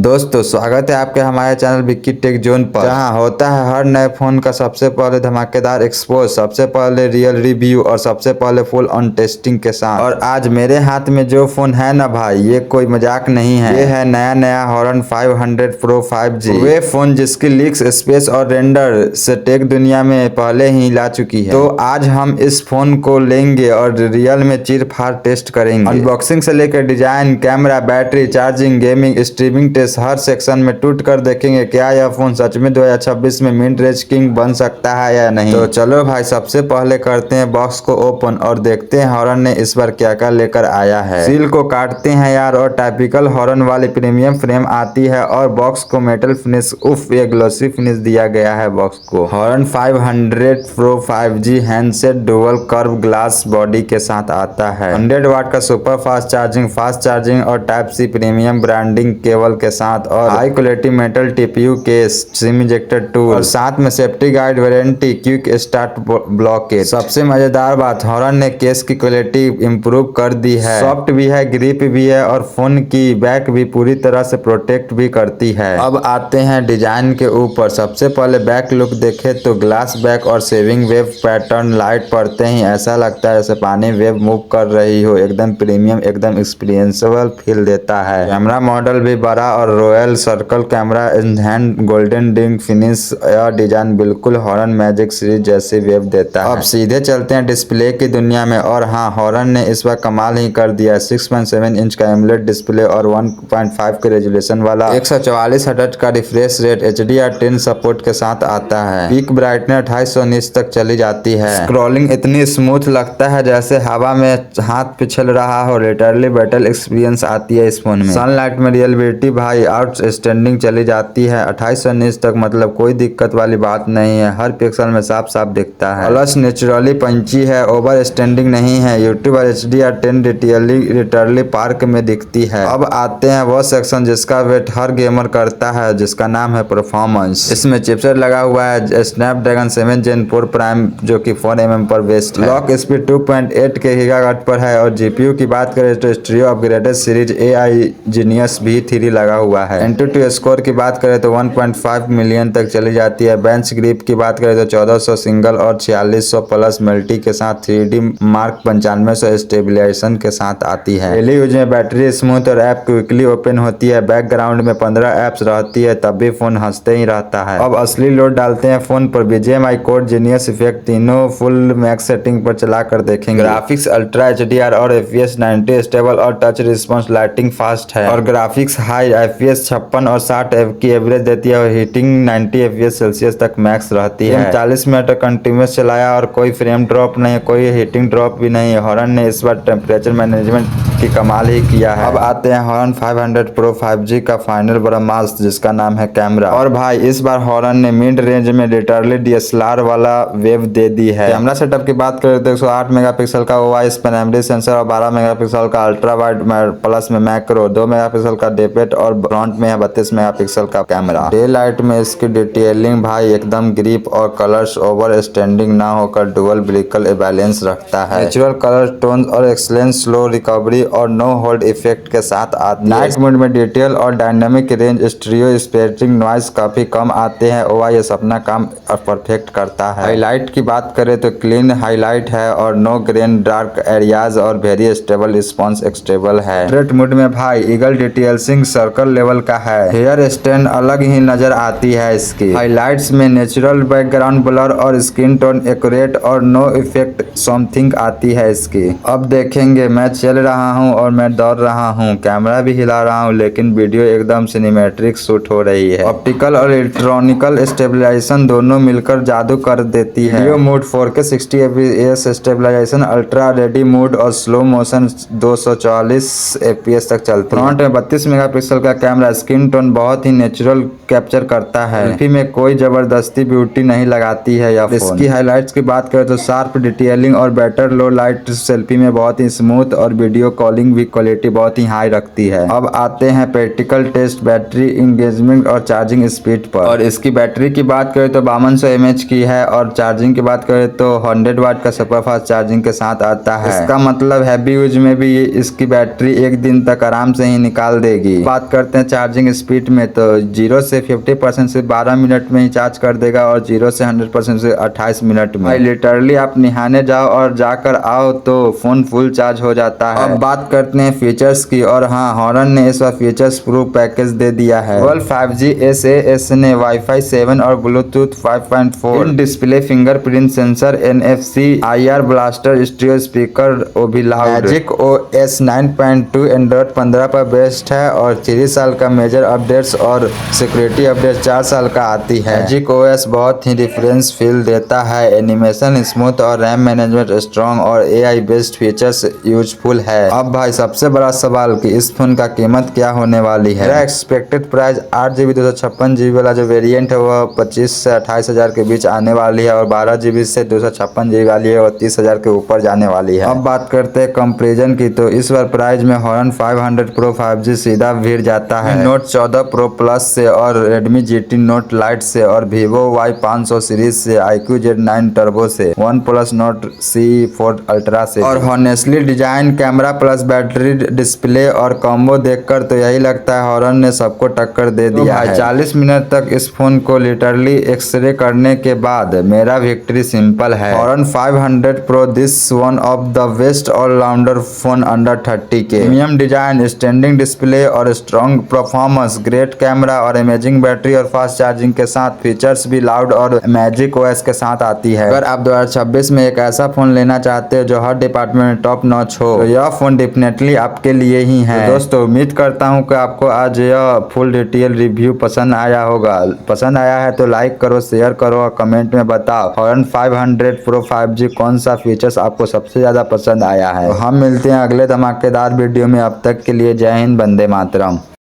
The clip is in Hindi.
दोस्तों स्वागत है आपके हमारे चैनल विक्की टेक जोन पर, जहां होता है हर नए फोन का सबसे पहले धमाकेदार एक्सपोज, सबसे पहले रियल रिव्यू और सबसे पहले फुल ऑन टेस्टिंग के साथ। और आज मेरे हाथ में जो फोन है ना भाई, ये कोई मजाक नहीं है, ये है नया हॉर्न 500 प्रो 5G। वे फोन जिसकी लीक्स, स्पेस और रेंडर से टेक दुनिया में पहले ही ला चुकी है। तो आज हम इस फोन को लेंगे और रियल में चीर फाड़ टेस्ट करेंगे। अनबॉक्सिंग से लेकर design, camera, battery, charging, gaming, streaming test, हर सेक्शन में टूट कर देखेंगे क्या यह फोन सच में 2026 में मिड रेंज किंग बन सकता है या नहीं। तो चलो भाई, सबसे पहले करते हैं बॉक्स को ओपन और देखते हैं हॉर्न ने इस बार क्या क्या लेकर आया है। सील को काटते हैं यार, और टाइपिकल हॉर्न वाली प्रीमियम फ्रेम आती है और बॉक्स को मेटल फिनिश, उफ ये ग्लोसी फिनिश दिया गया है बॉक्स को। हॉर्न 500 pro 5G handset dual curve glass body के साथ आता है। 100 वाट का सुपर फास्ट चार्जिंग और type C premium branding cable के साथ, और high quality metal TPU case, SIM injector tool, और साथ में safety guide, warranty, quick start blockage. सबसे मजेदार बात, हॉर्न ने केस की क्वालिटी इंप्रूव कर दी है, सॉफ्ट भी है, ग्रिप भी है और फोन की बैक भी पूरी तरह से प्रोटेक्ट भी करती है। अब आते हैं डिजाइन के ऊपर। सबसे पहले बैक लुक देखे तो ग्लास बैक और सेविंग वेव पैटर्न, लाइट पड़ते ही ऐसा लगता है जैसे पानी वेव मूव कर रही हो। एकदम प्रीमियम, एकदम एक्सपीरियंसबल फील देता है। कैमरा मॉडल भी बड़ा और royal circle camera, hand golden ring finish, यह डिजाइन बिल्कुल हॉर्न मैजिक सीरीज जैसी वेव देता है। अब सीधे चलते हैं डिस्प्ले की दुनिया में, और हाँ, हॉर्न ने इस बार कमाल ही कर दिया। 6.7 इंच का एमोलेड डिस्प्ले और 1.5 के रेजोल्यूशन वाला 144 हर्ट्ज का रिफ्रेश रेट HDR10 सपोर्ट के साथ आता है। पीक ब्राइटनेस 250 निट्स तक चली जाती है। स्क्रॉलिंग इतनी स्मूथ लगता है जैसे हवा में हाथ पिछल रहा हो। लिटरली बैटल एक्सपीरियंस आती है इस फोन में। सनलाइट में रियलिटी भाई आउटस्टैंडिंग चली जाती है 2800 निट्स तक, मतलब कोई दिक्कत वाली बात नहीं है। हर पिक्सल में साफ साफ दिखता है। प्लस नेचुरली पंची है, ओवर स्टैंडिंग नहीं है। यूट्यूब और HDR10 लिटरली पार्क में दिखती है। अब आते हैं वो सेक्शन जिसका वेट हर गेमर करता है, जिसका नाम है परफॉर्मेंस। इसमें चिपसेट लगा हुआ है स्नैपड्रैगन 7 Gen 4 प्राइम, जो कि 4 mm पर बेस्ड है। क्लॉक स्पीड 2.8 के गीगाहर्ट्ज पर है, और जीपीयू की बात करें तो stereo upgraded series AI genius V3 लगा हुआ है। Antutu स्कोर की बात करें तो 1.5 मिलियन तक चली जाती है। बेंच ग्रिप की बात करें तो 1400 सिंगल और 4600 प्लस मल्टी के साथ 3D मार्क 9500 स्टेबलाइजेशन के साथ आती है। डेली यूज में बैटरी स्मूथ और ऐप क्विकली ओपन होती है। बैकग्राउंड में 15 ऐप्स रहती है, तब भी फोन हंसते ही रहता है। अब असली लोड डालते हैं फोन पर। BGMI कोड, जीनियस इफेक्ट, तीनों फुल मैक्स सेटिंग पर चलाकर देखेंगे। ग्राफिक्स अल्ट्रा HDR और FPS 90 स्टेबल और टच रिस्पॉन्स, लाइटिंग फास्ट है, और ग्राफिक्स हाई FPS 56 और 60 की एवरेज देती है, और हीटिंग 90 FPS सेल्सियस तक मैक्स रहती है। 40 मिनट कंटिन्यूस चलाया और कोई फ्रेम ड्रॉप नहीं, कोई हीटिंग ड्रॉप भी नहीं। हॉर्न ने इस बार टेम्परेचर मैनेजमेंट की कमाल ही किया है। अब आते हैं हॉर्न 500 प्रो 5G का फाइनल ब्रह्मास्त्र, जिसका नाम है कैमरा। और भाई इस बार हॉर्न ने मिड रेंज में लिटरली DSLR वाला वेव दे दी है। कैमरा सेटअप की बात करें तो 108 मेगापिक्सल का OIS प्राइमरी सेंसर और 12 मेगापिक्सल का अल्ट्रा वाइड प्लस में मैक्रो, 2 मेगापिक्सल का डेपेट, और फ्रंट में है 32 मेगापिक्सल का कैमरा। डे लाइट में इसकी डिटेलिंग भाई एकदम ग्रिप और कलर्स ओवर स्टैंडिंग ना होकर डुअल ब्रिकल बैलेंस रखता है। नेचुरल कलर टोन और एक्सलेंट स्लो रिकवरी और नो होल्ड इफेक्ट के साथ आती है। नाइट मोड में डिटेल और डायनामिक रेंज, स्टीरियो स्पेक्ट्रिंग, नॉइस काफी कम आते हैं। OIS अपना काम परफेक्ट करता है। हाईलाइट की बात करें तो क्लीन हाईलाइट है और नो ग्रेन डार्क एरियाज, और वेरी स्टेबल रिस्पॉन्स एक्सटेबल है। पोर्ट्रेट मोड में भाई ईगल डिटेलिंग सर्कल लेवल का है। हेयर स्टैंड अलग ही नजर आती है इसकी। हाइलाइट्स में नेचुरल बैकग्राउंड ब्लर और स्किन टोन एक्यूरेट और नो इफेक्ट समथिंग आती है इसकी। अब देखेंगे, मैं चल रहा हूँ और मैं दौड़ रहा हूँ, कैमरा भी हिला रहा हूँ, लेकिन वीडियो एकदम सिनेमैटिक शूट हो रही है। ऑप्टिकल और इलेक्ट्रॉनिकल स्टेबलाइजेशन दोनों मिलकर जादू कर देती है। Video mode 4K 60 fps stabilisation, ultra ready mode और स्लो मोशन 240 fps तक चलती है। फ्रंट में 32 मेगापिक्सल का कैमरा, स्किन टोन बहुत ही नेचुरल कैप्चर करता है। सेल्फी में कोई जबरदस्ती ब्यूटी नहीं लगाती है यह फोन। इसकी हाइलाइट्स की बात करें तो शार्प डिटेलिंग और बेटर लो लाइट सेल्फी में बहुत ही स्मूथ, और वीडियो क्वालिटी कॉलिंग भी क्वालिटी बहुत ही हाई रखती है। अब आते हैं प्रैक्टिकल टेस्ट बैटरी इंगेजमेंट और चार्जिंग स्पीड पर। और इसकी बैटरी की बात करें तो 5200 mAh की है और चार्जिंग की बात करें तो 100 वाट का सुपर फास्ट चार्जिंग के साथ आता है। इसका मतलब हैवी यूज में भी इसकी बैटरी एक दिन तक आराम से ही निकाल देगी। बात करते हैं चार्जिंग स्पीड में तो 0 से 50% से 12 मिनट में ही चार्ज कर देगा और 0 से 100% से 28 मिनट में। लिटरली आप नहाने जाओ और जाकर आओ तो फोन फुल चार्ज हो जाता है। अब बात करते हैं फीचर्स की और हाँ, हॉरन ने इस बार फीचर्स प्रूफ पैकेज दे दिया है। 5G SAS ने Wi-Fi 7 और Bluetooth 5.4 in display fingerprint sensor NFC IR blaster stereo speaker वो भी लाउड। मैजिक OS 9.2 एंड्रॉइड 15 पर बेस्ड है और 3 साल का मेजर अपडेट्स और सिक्योरिटी अपडेट 4 साल का आती है। मैजिक OS बहुत ही डिफरेंस फील देता है, एनिमेशन स्मूथ और रैम मैनेजमेंट स्ट्रॉन्ग और AI बेस्ड फीचर्स यूजफुल है। अब भाई सबसे बड़ा सवाल कि इस फोन का कीमत क्या होने वाली है। मेरा एक्सपेक्टेड प्राइस 8GB 256GB वाला जो वेरिएंट है वो 25 से 28 हजार के बीच आने वाली है और 12GB से 256GB वाली है और 30 हजार के ऊपर जाने वाली है। अब बात करते हैं कंपैरिजन की तो इस बार प्राइस में हॉर्न 500 Pro 5G सीधा भिड़ जाता है नोट 14 Pro Plus से और Redmi GT Note Lite से और Vivo Y500 सीरीज से, iQOO Z9 Turbo से, OnePlus Nord C4 Ultra से। और honestly design, camera plus battery, display और कॉम्बो देखकर तो यही लगता है हॉर्न ने सबको टक्कर दे दिया है। 40 मिनट तक इस फोन को लिटरली एक्सरे करने के बाद मेरा विक्ट्री सिंपल है। हॉर्न 500 Pro this one of the best allrounder phone under 30K। Premium design, standing display और स्ट्रॉन्ग परफॉर्मेंस, ग्रेट कैमरा और अमेजिंग बैटरी और फास्ट चार्जिंग के साथ फीचर्स भी लाउड और मैजिक OS के साथ आती है। अगर आप 2026 में एक ऐसा फोन लेना चाहते हो जो हर डिपार्टमेंट में टॉप नॉच हो तो यह फोन डेफिनेटली आपके लिए ही है। तो दोस्तों उम्मीद करता हूँ कि आपको आज यह फुल डिटेल रिव्यू पसंद आया होगा। पसंद आया है तो लाइक करो, शेयर करो और कमेंट में बताओ हॉर्न 500 Pro 5G कौन सा फीचर्स आपको सबसे ज्यादा पसंद आया है। तो हम मिलते हैं अगले धमाकेदार वीडियो में। अब तक के लिए जय हिंद, वंदे मातरम।